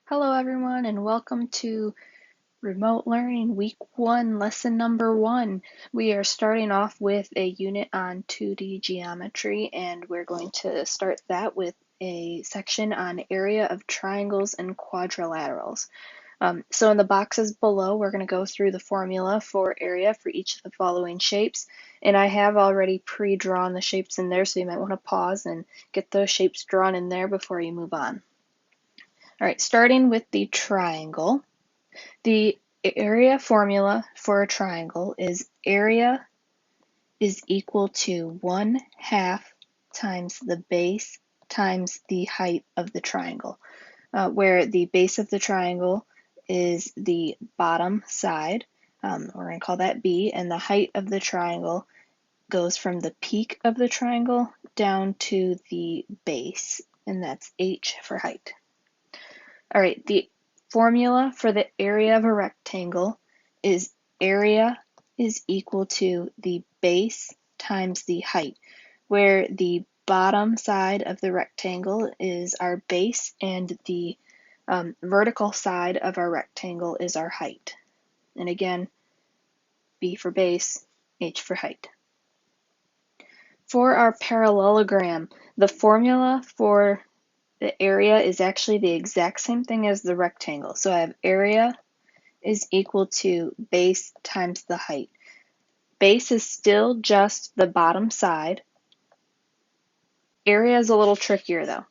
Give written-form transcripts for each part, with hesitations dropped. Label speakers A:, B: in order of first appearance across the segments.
A: Hello everyone and welcome to Remote Learning Week 1, Lesson number 1. We are starting off with a unit on 2D geometry, and we're going to start that with a section on area of triangles and quadrilaterals. So in the boxes below, we're going to go through the formula for area for each of the following shapes, and I have already pre-drawn the shapes in there, so you might want to pause and get those shapes drawn in there before you move on. All right, starting with the triangle, the area formula for a triangle is area is equal to 1/2 times the base times the height of the triangle, where the base of the triangle is the bottom side. We're going to call that B, and the height of the triangle goes from the peak of the triangle down to the base, and that's H for height. All right, the formula for the area of a rectangle is area is equal to the base times the height, where the bottom side of the rectangle is our base and the vertical side of our rectangle is our height. And again, B for base, H for height. For our parallelogram, the formula for the area is actually the exact same thing as the rectangle. So I have area is equal to base times the height. Base is still just the bottom side. Area is a little trickier though.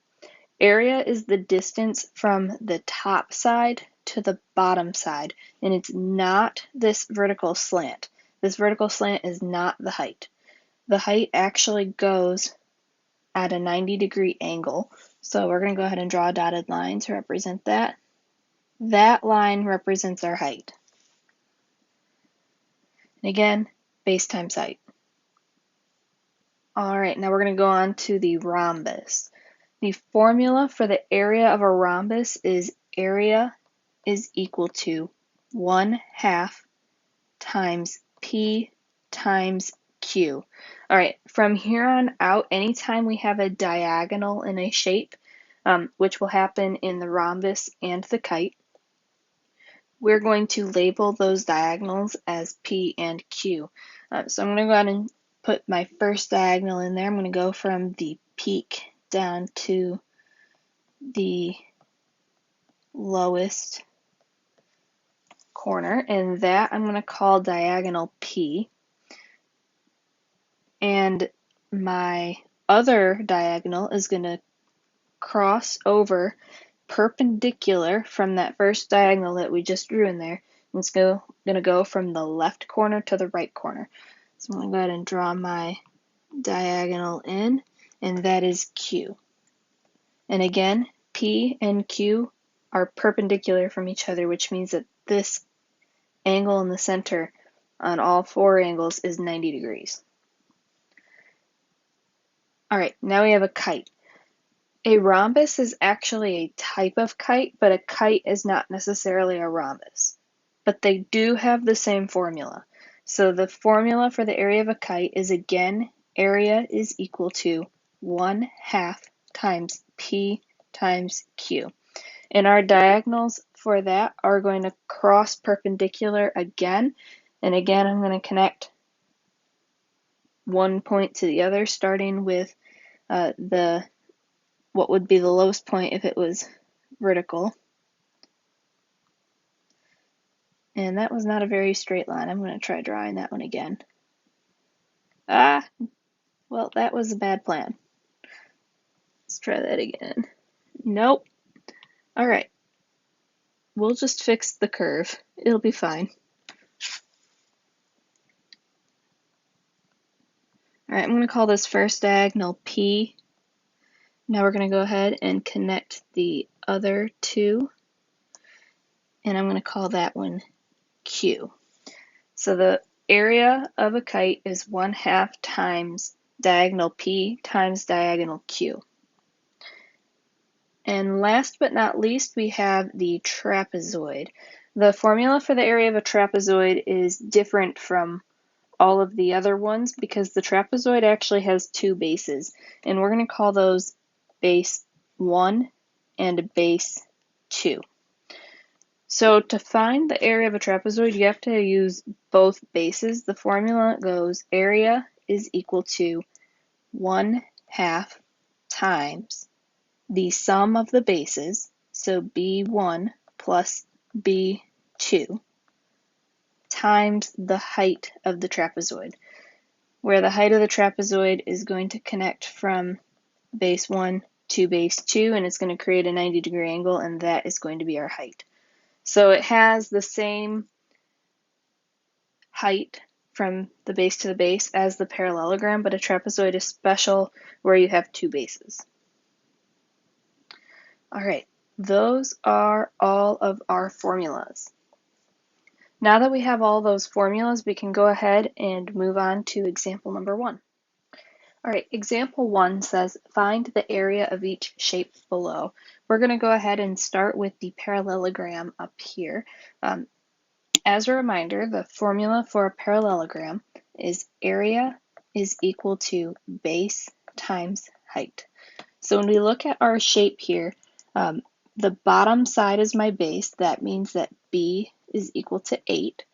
A: Area is the distance from the top side to the bottom side, and it's not this vertical slant. This vertical slant is not the height. The height actually goes at a 90-degree angle. So we're going to go ahead and draw a dotted line to represent that. That line represents our height. And again, base times height. All right, now we're going to go on to the rhombus. The formula for the area of a rhombus is area is equal to 1/2 times P times Q. All right, from here on out, anytime we have a diagonal in a shape, which will happen in the rhombus and the kite, we're going to label those diagonals as P and Q. So I'm going to go ahead and put my first diagonal in there. I'm going to go from the peak down to the lowest corner, and that I'm going to call diagonal P. And my other diagonal is going to cross over perpendicular from that first diagonal that we just drew in there. And it's going to go from the left corner to the right corner. So I'm going to go ahead and draw my diagonal in, and that is Q. And again, P and Q are perpendicular from each other, which means that this angle in the center on all four angles is 90 degrees. All right, now we have a kite. A rhombus is actually a type of kite, but a kite is not necessarily a rhombus. But they do have the same formula. So the formula for the area of a kite is, again, area is equal to 1/2 times P times Q. And our diagonals for that are going to cross perpendicular again. And again, I'm going to connect one point to the other, starting with what would be the lowest point if it was vertical. And that was not a very straight line. I'm going to try drawing that one again. Well, that was a bad plan. Let's try that again. Nope. All right. We'll just fix the curve. It'll be fine. All right, I'm going to call this first diagonal P. Now we're going to go ahead and connect the other two, and I'm going to call that one Q. So the area of a kite is 1/2 times diagonal P times diagonal Q. And last but not least, we have the trapezoid. The formula for the area of a trapezoid is different from all of the other ones because the trapezoid actually has two bases, and we're going to call those base 1 and base 2. So to find the area of a trapezoid, you have to use both bases. The formula goes area is equal to 1/2 times the sum of the bases, so B1 plus B2, times the height of the trapezoid, where the height of the trapezoid is going to connect from base 1 to base 2, and it's going to create a 90-degree angle, and that is going to be our height. So it has the same height from the base to the base as the parallelogram, but a trapezoid is special where you have two bases. All right, those are all of our formulas. Now that we have all those formulas, we can go ahead and move on to example number 1. All right, example 1 says find the area of each shape below. We're going to go ahead and start with the parallelogram up here. As a reminder, the formula for a parallelogram is area is equal to base times height. So when we look at our shape here, the bottom side is my base. That means that B is equal to 8.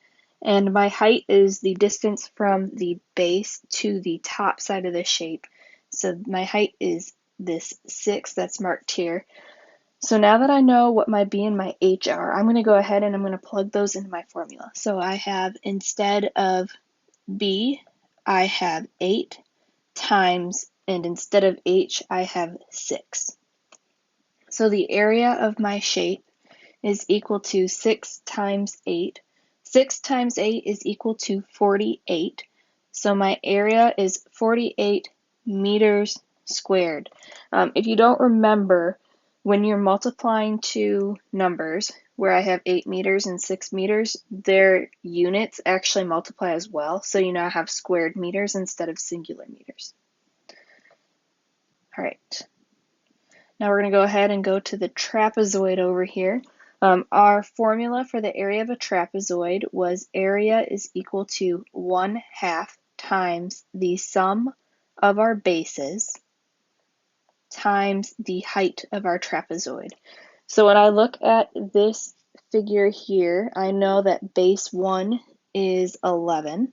A: And my height is the distance from the base to the top side of the shape. So my height is this 6 that's marked here. So now that I know what my B and my H are, I'm going to go ahead and I'm going to plug those into my formula. So I have, instead of B, I have 8 times, and instead of H, I have 6. So the area of my shape is equal to 6 times 8. 6 times 8 is equal to 48. So my area is 48 meters squared. If you don't remember, when you're multiplying two numbers, where I have 8 meters and 6 meters, their units actually multiply as well. So you now have squared meters instead of singular meters. All right. Now we're going to go ahead and go to the trapezoid over here. Our formula for the area of a trapezoid was area is equal to 1/2 times the sum of our bases times the height of our trapezoid. So when I look at this figure here, I know that base 1 is 11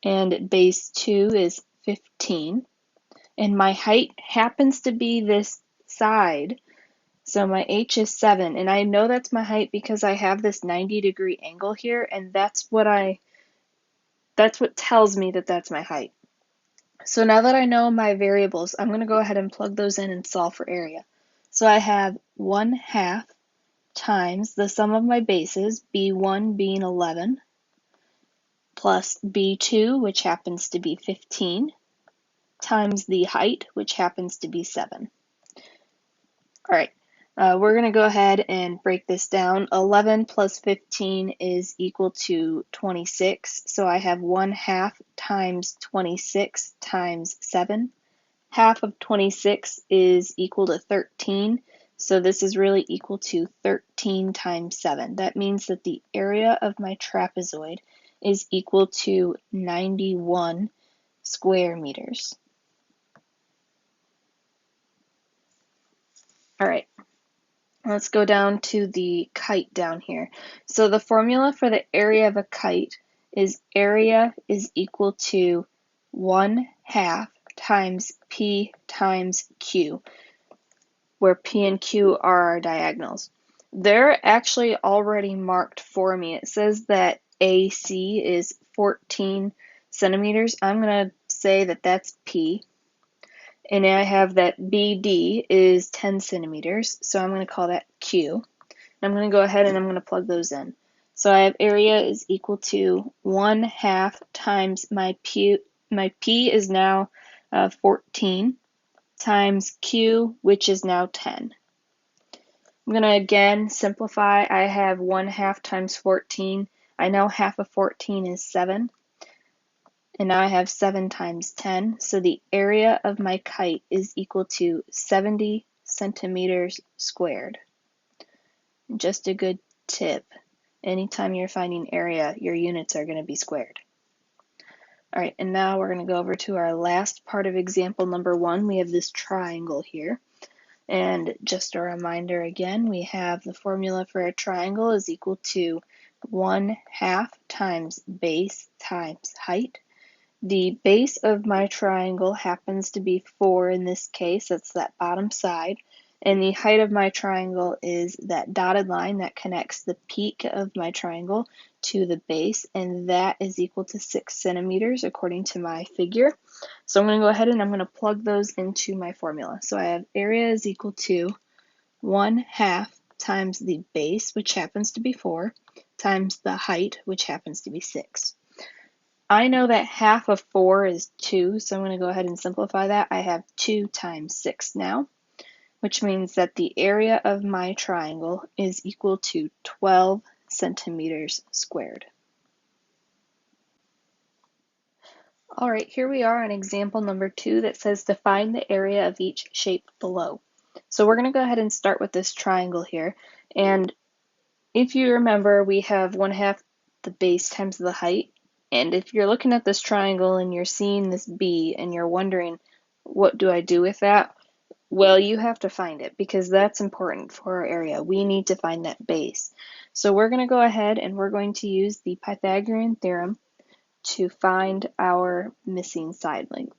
A: and base 2 is 15, and my height happens to be this side. So my H is 7, and I know that's my height because I have this 90-degree angle here, and that's what tells me that that's my height. So now that I know my variables, I'm going to go ahead and plug those in and solve for area. So I have 1/2 times the sum of my bases, B1 being 11, plus B2, which happens to be 15, times the height, which happens to be 7. All right. We're going to go ahead and break this down. 11 plus 15 is equal to 26. So I have 1/2 times 26 times 7. Half of 26 is equal to 13. So this is really equal to 13 times 7. That means that the area of my trapezoid is equal to 91 square meters. All right. Let's go down to the kite down here. So the formula for the area of a kite is area is equal to 1/2 times P times Q, where P and Q are our diagonals. They're actually already marked for me. It says that AC is 14 centimeters. I'm going to say that that's P. And I have that BD is 10 centimeters, so I'm going to call that Q. I'm going to go ahead and I'm going to plug those in. So I have area is equal to 1/2 times my P is now 14, times Q, which is now 10. I'm going to again simplify. I have 1/2 times 14. I know half of 14 is 7. And now I have 7 times 10, so the area of my kite is equal to 70 centimeters squared. Just a good tip, anytime you're finding area, your units are going to be squared. All right, and now we're going to go over to our last part of example number 1. We have this triangle here. And just a reminder again, we have the formula for a triangle is equal to 1/2 times base times height. The base of my triangle happens to be 4 in this case, that's that bottom side, and the height of my triangle is that dotted line that connects the peak of my triangle to the base, and that is equal to 6 centimeters according to my figure. So I'm going to go ahead and I'm going to plug those into my formula. So I have area is equal to 1/2 times the base, which happens to be 4, times the height, which happens to be 6. I know that half of 4 is 2, so I'm going to go ahead and simplify that. I have 2 times 6 now, which means that the area of my triangle is equal to 12 centimeters squared. All right, here we are on example number 2 that says to find the area of each shape below. So we're going to go ahead and start with this triangle here. And if you remember, we have 1/2 the base times the height. And if you're looking at this triangle and you're seeing this B and you're wondering, what do I do with that? Well, you have to find it because that's important for our area. We need to find that base. So we're going to go ahead and we're going to use the Pythagorean theorem to find our missing side length.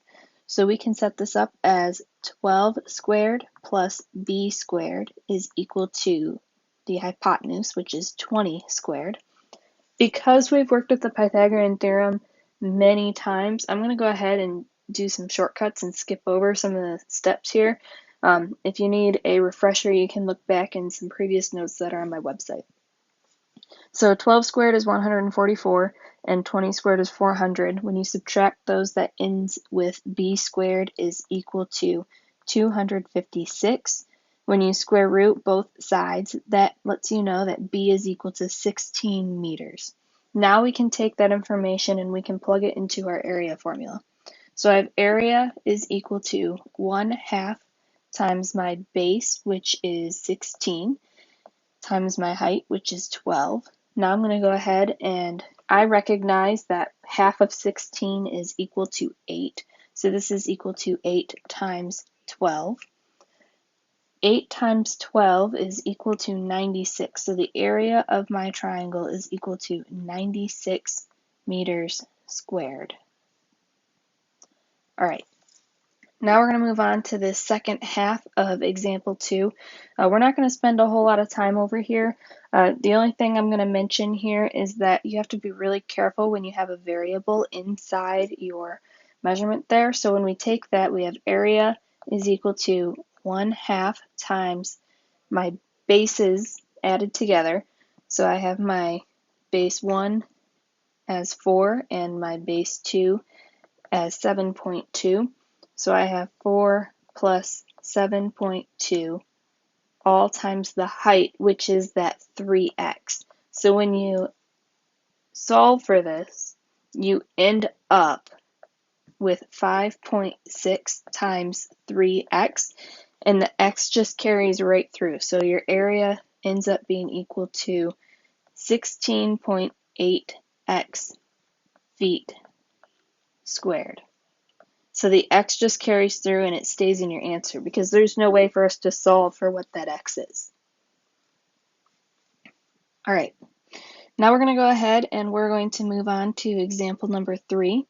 A: So we can set this up as 12 squared plus B squared is equal to the hypotenuse, which is 20 squared. Because we've worked with the Pythagorean theorem many times, I'm going to go ahead and do some shortcuts and skip over some of the steps here. If you need a refresher, you can look back in some previous notes that are on my website. So 12 squared is 144, and 20 squared is 400. When you subtract those, that ends with b squared is equal to 256. When you square root both sides, that lets you know that b is equal to 16 meters. Now we can take that information and we can plug it into our area formula. So I have area is equal to 1/2 times my base, which is 16, times my height, which is 12. Now I'm going to go ahead and I recognize that half of 16 is equal to 8. So this is equal to 8 times 12. 8 times 12 is equal to 96. So the area of my triangle is equal to 96 meters squared. All right. Now we're going to move on to the second half of example 2. We're not going to spend a whole lot of time over here. The only thing I'm going to mention here is that you have to be really careful when you have a variable inside your measurement there. So when we take that, we have area is equal to 1/2 times my bases added together. So I have my base 1 as 4 and my base 2 as 7.2. So I have 4 plus 7.2 all times the height, which is that 3x. So when you solve for this, you end up with 5.6 times 3x, and the x just carries right through. So your area ends up being equal to 16.8x feet squared. So the x just carries through and it stays in your answer because there's no way for us to solve for what that x is. All right, now we're going to go ahead and we're going to move on to example number 3.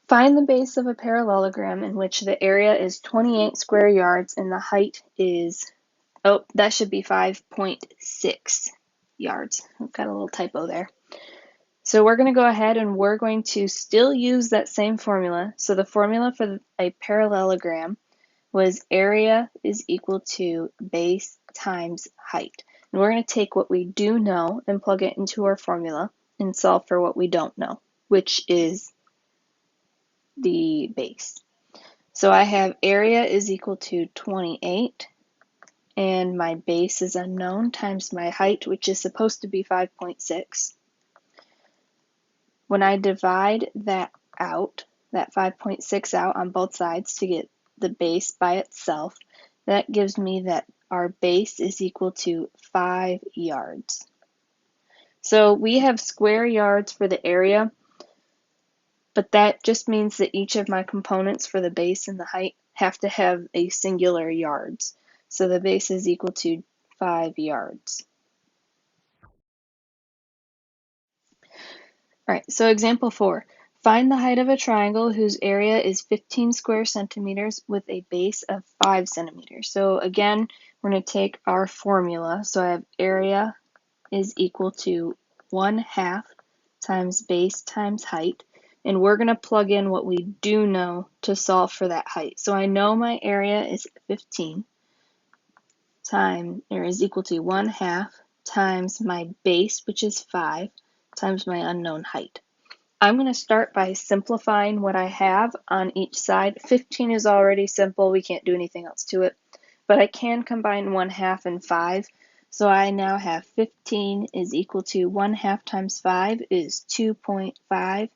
A: Find the base of a parallelogram in which the area is 28 square yards and the height is, oh, that should be 5.6 yards. I've got a little typo there. So we're going to go ahead and we're going to still use that same formula. So the formula for a parallelogram was area is equal to base times height. And we're going to take what we do know and plug it into our formula and solve for what we don't know, which is the base. So I have area is equal to 28 and my base is unknown times my height, which is supposed to be 5.6. When I divide that out, that 5.6 out on both sides to get the base by itself, that gives me that our base is equal to 5 yards. So we have square yards for the area, but that just means that each of my components for the base and the height have to have a singular yards. So the base is equal to 5 yards. All right, so example 4. Find the height of a triangle whose area is 15 square centimeters with a base of 5 centimeters. So again, we're going to take our formula. So I have area is equal to 1/2 times base times height. And we're going to plug in what we do know to solve for that height. So I know my area is 15 is equal to 1/2 times my base, which is 5, times my unknown height. I'm going to start by simplifying what I have on each side. 15 is already simple. We can't do anything else to it. But I can combine 1/2 and 5. So I now have 15 is equal to 1/2 times 5 is 2.5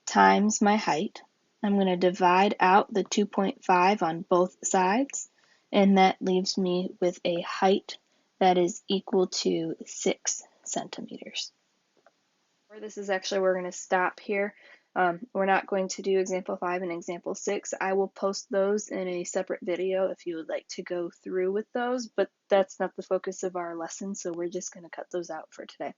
A: times my height. I'm going to divide out the 2.5 on both sides, and that leaves me with a height that is equal to 6 centimeters. This is actually, we're going to stop here. We're not going to do example 5 and example 6. I will post those in a separate video if you would like to go through with those, but that's not the focus of our lesson, so we're just going to cut those out for today.